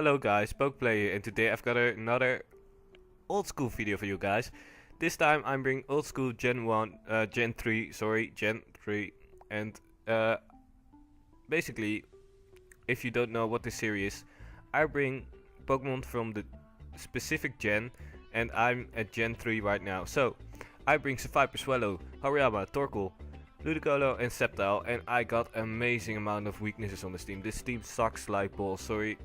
Hello guys, PokePlayer, and today I've got another old school video for you guys. This time I'm bringing old school Gen 3, Gen 3, and basically, if you don't know what this series is, I bring Pokemon from the specific gen, and I'm at Gen 3 right now. So, I bring Seviper, Swallow, Hariyama, Torkoal, Ludicolo and Sceptile, and I got amazing amount of weaknesses on this team. This team sucks like balls, sorry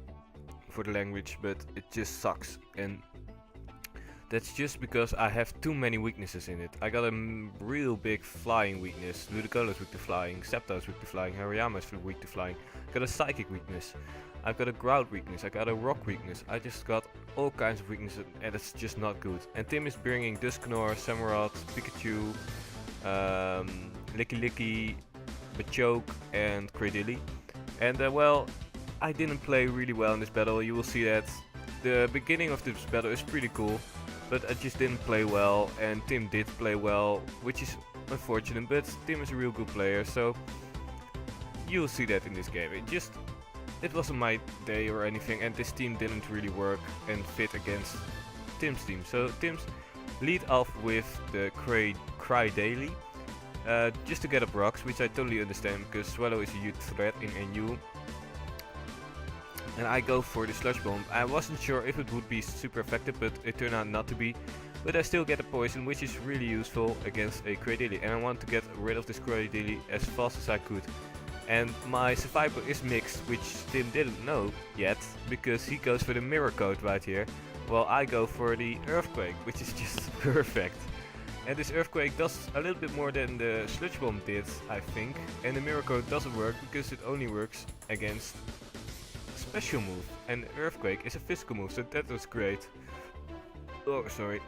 for the language, but it just sucks, and that's just because I have too many weaknesses in it. I got a real big flying weakness. Ludicolo is weak to flying, Sceptile is weak to flying, Hariyama is weak to flying. I got a psychic weakness, I've got a ground weakness, I got a rock weakness. I just got all kinds of weaknesses, and it's just not good. And Tim is bringing Dusknoir, Samurott, Pikachu, Licky, Machoke, and Cradily. And well, I didn't play really well in this battle. You will see that the beginning of this battle is pretty cool, but I just didn't play well, and Tim did play well, which is unfortunate, but Tim is a real good player, so you'll see that in this game. It wasn't my day or anything, and this team didn't really work and fit against Tim's team. So Tim's lead off with the Cradily, just to get up rocks, which I totally understand because Swallow is a huge threat in NU. And I go for the Slush Bomb. I wasn't sure if it would be super effective, but it turned out not to be. But I still get a poison, which is really useful against a Cradily, and I want to get rid of this Cradily as fast as I could. And my Seviper is mixed, which Tim didn't know yet, because he goes for the Mirror Coat right here, while I go for the Earthquake, which is just perfect. And this Earthquake does a little bit more than the Sludge Bomb did, I think. And the Mirror Coat doesn't work because it only works against special move, and Earthquake is a physical move, so that was great. Oh, sorry.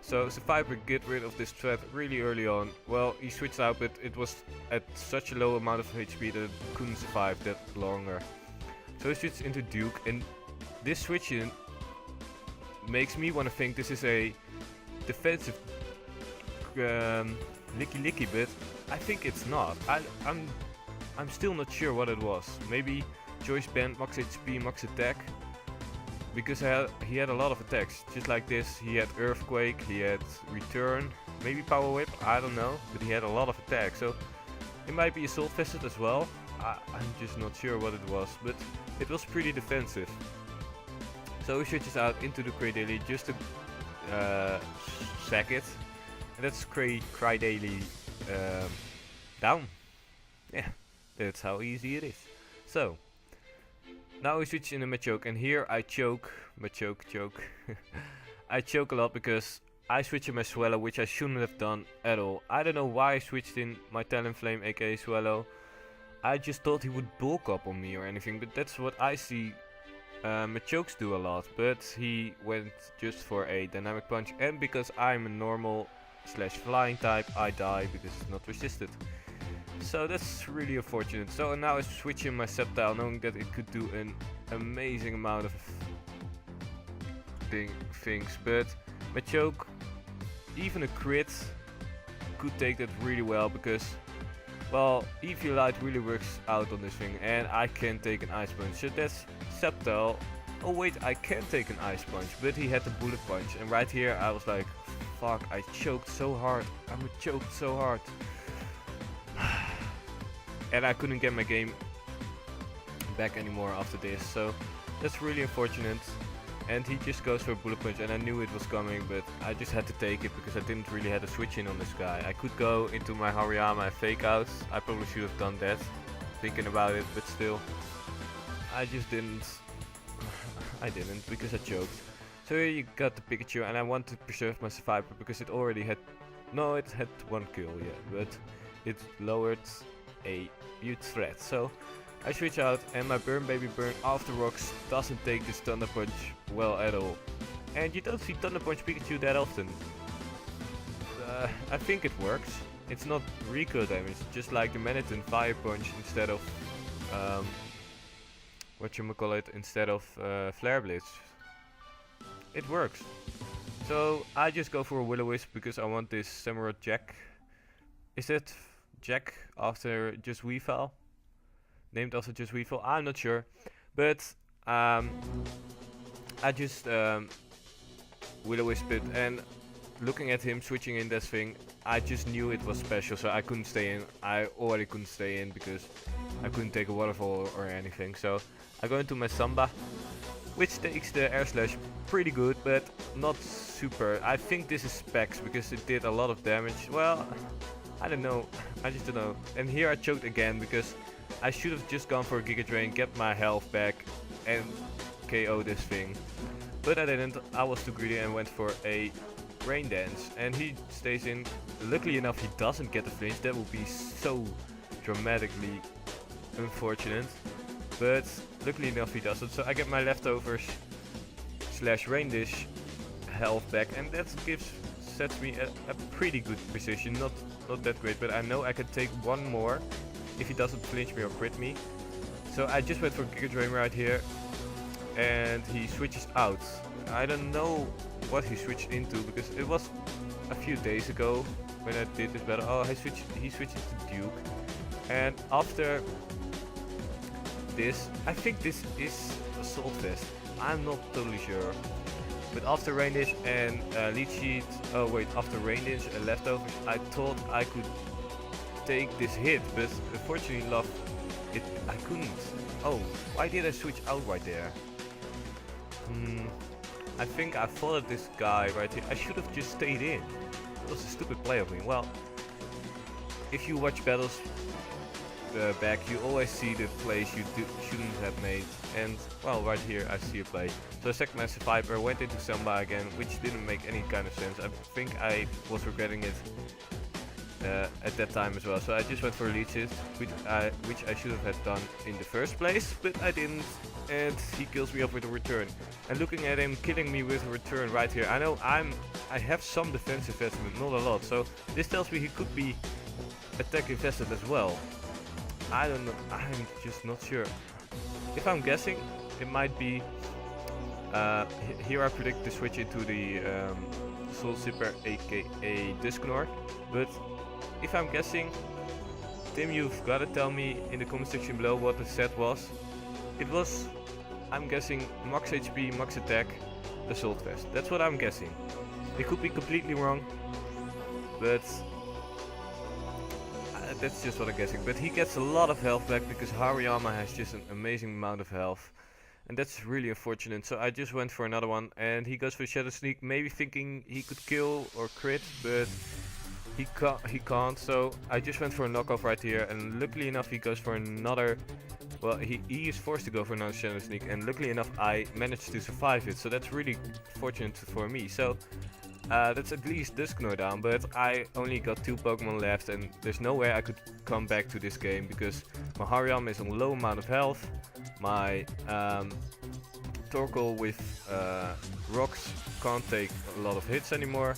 So Seviper get rid of this threat really early on. Well, he switched out, but it was at such a low amount of HP that it couldn't survive that longer. So he switched into Duke, and this switching makes me want to think this is a defensive Licky, but I think it's not. I'm still not sure what it was. Maybe Choice Band, max HP, max attack, because he had a lot of attacks, just like this. He had Earthquake, he had Return, maybe Power Whip, I don't know, but he had a lot of attacks, so it might be Assault Facet as well. I'm just not sure what it was, but it was pretty defensive. So he switches out into the Cradily just to sack it, and that's Cradily down. Yeah, that's how easy it is. So now we switch into Machoke, and here I choke. I choke a lot because I switch in my Swallow, which I shouldn't have done at all. I don't know why I switched in my Talonflame, aka Swallow. I just thought he would bulk up on me or anything, but that's what I see Machokes do a lot. But he went just for a Dynamic Punch, and because I'm a normal / flying type, I die because it's not resisted. So that's really unfortunate. So now I switch in my Sceptile, knowing that it could do an amazing amount of things. But Machoke, even a crit, could take that really well because, well, EV Light really works out on this thing, and I can take an Ice Punch. So that's Sceptile. Oh wait, I can take an Ice Punch, but he had the Bullet Punch, and right here I was like, fuck, I choked so hard. I choked so hard. And I couldn't get my game back anymore after this, so that's really unfortunate. And he just goes for a Bullet Punch, and I knew it was coming, but I just had to take it because I didn't really have a switch in on this guy. I could go into my Hariyama and fake out. I probably should have done that, thinking about it, but still, I just didn't. I didn't because I choked. So here you got the Pikachu, and I want to preserve my Seviper because it already had, no, it had one kill, yeah, but it lowered a huge threat. So I switch out, and my Burn Baby Burn after rocks doesn't take this Thunder Punch well at all. And you don't see Thunder Punch Pikachu that often. I think it works. It's not recoil damage, just like the Manatee Fire Punch instead of instead of Flare Blitz. It works. So I just go for a Will-O-Wisp because I want this Samurott Jack. Is that Jack after just Weavile? Named after just Weavile? I'm not sure. But I just will-o-wisp it, and looking at him switching in that thing, I just knew it was special, so I couldn't stay in. I already couldn't stay in because I couldn't take a waterfall or anything. So I go into my Samba, which takes the air slash pretty good, but not super. I think this is specs because it did a lot of damage. Well, I don't know. I just don't know. And here I choked again because I should have just gone for a Giga Drain, get my health back, and KO this thing. But I didn't. I was too greedy and went for a Rain Dance, and he stays in. Luckily enough, he doesn't get the flinch. That would be so dramatically unfortunate. But luckily enough, he doesn't. So I get my leftovers slash Rain Dish health back, and that sets me a pretty good position. Not that great, but I know I can take one more if he doesn't flinch me or crit me. So I just went for Giga Drain right here, and he switches out. I don't know what he switched into because it was a few days ago when I did this battle. Oh, he switches to Duke, and after this, I think this is Assault Vest. I'm not totally sure. But after Rain Dish and Lead Sheet, oh wait, after Rain Dish and Leftovers, I thought I could take this hit, but unfortunately, I couldn't. Oh, why did I switch out right there? I think I followed this guy right here. I should have just stayed in. It was a stupid play of me. Well, if you watch battles back, you always see the plays you shouldn't have made. And, well, right here I see a play. So I sacked Massive Viper, went into Samba again, which didn't make any kind of sense. I think I was regretting it at that time as well. So I just went for leeches, which I should have had done in the first place, but I didn't. And he kills me off with a return. And looking at him killing me with a return right here, I know I have some defense investment, not a lot. So this tells me he could be attack invested as well. I don't know. I'm just not sure. If I'm guessing, it might be. Here I predict to switch into the Soul Sipper, aka Dusknoir. But if I'm guessing, Tim, you've got to tell me in the comment section below what the set was. It was, I'm guessing, max HP, max attack, Assault Vest. That's what I'm guessing. It could be completely wrong, but that's just what I'm guessing. But he gets a lot of health back because Hariyama has just an amazing amount of health. And that's really unfortunate. So I just went for another one, and he goes for Shadow Sneak, maybe thinking he could kill or crit, but he can't. So I just went for a knockoff right here, and luckily enough he goes for another. Well, he is forced to go for another Shadow Sneak, and luckily enough I managed to survive it. So that's really fortunate for me. So that's at least Dusknoir down, but I only got 2 Pokemon left, and there's no way I could come back to this game because my Hariyama is on low amount of health. My Torkoal with rocks can't take a lot of hits anymore,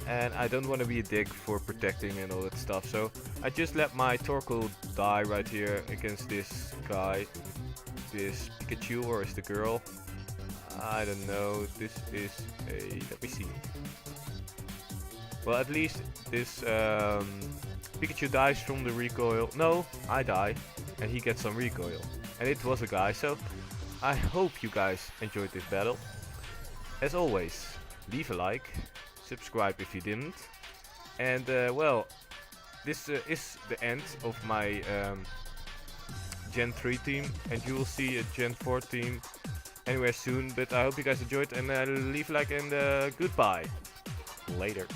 and I don't want to be a dick for protecting and all that stuff, so I just let my Torkoal die right here against this guy, this Pikachu, or is the girl? I don't know. This is a, let me see. Well, at least this Pikachu dies from the recoil. No, I die, and he gets some recoil. And it was a guy, so I hope you guys enjoyed this battle. As always, leave a like, subscribe if you didn't. And well, this is the end of my Gen 3 team, and you will see a Gen 4 team anywhere soon. But I hope you guys enjoyed, and leave a like, and goodbye. Later.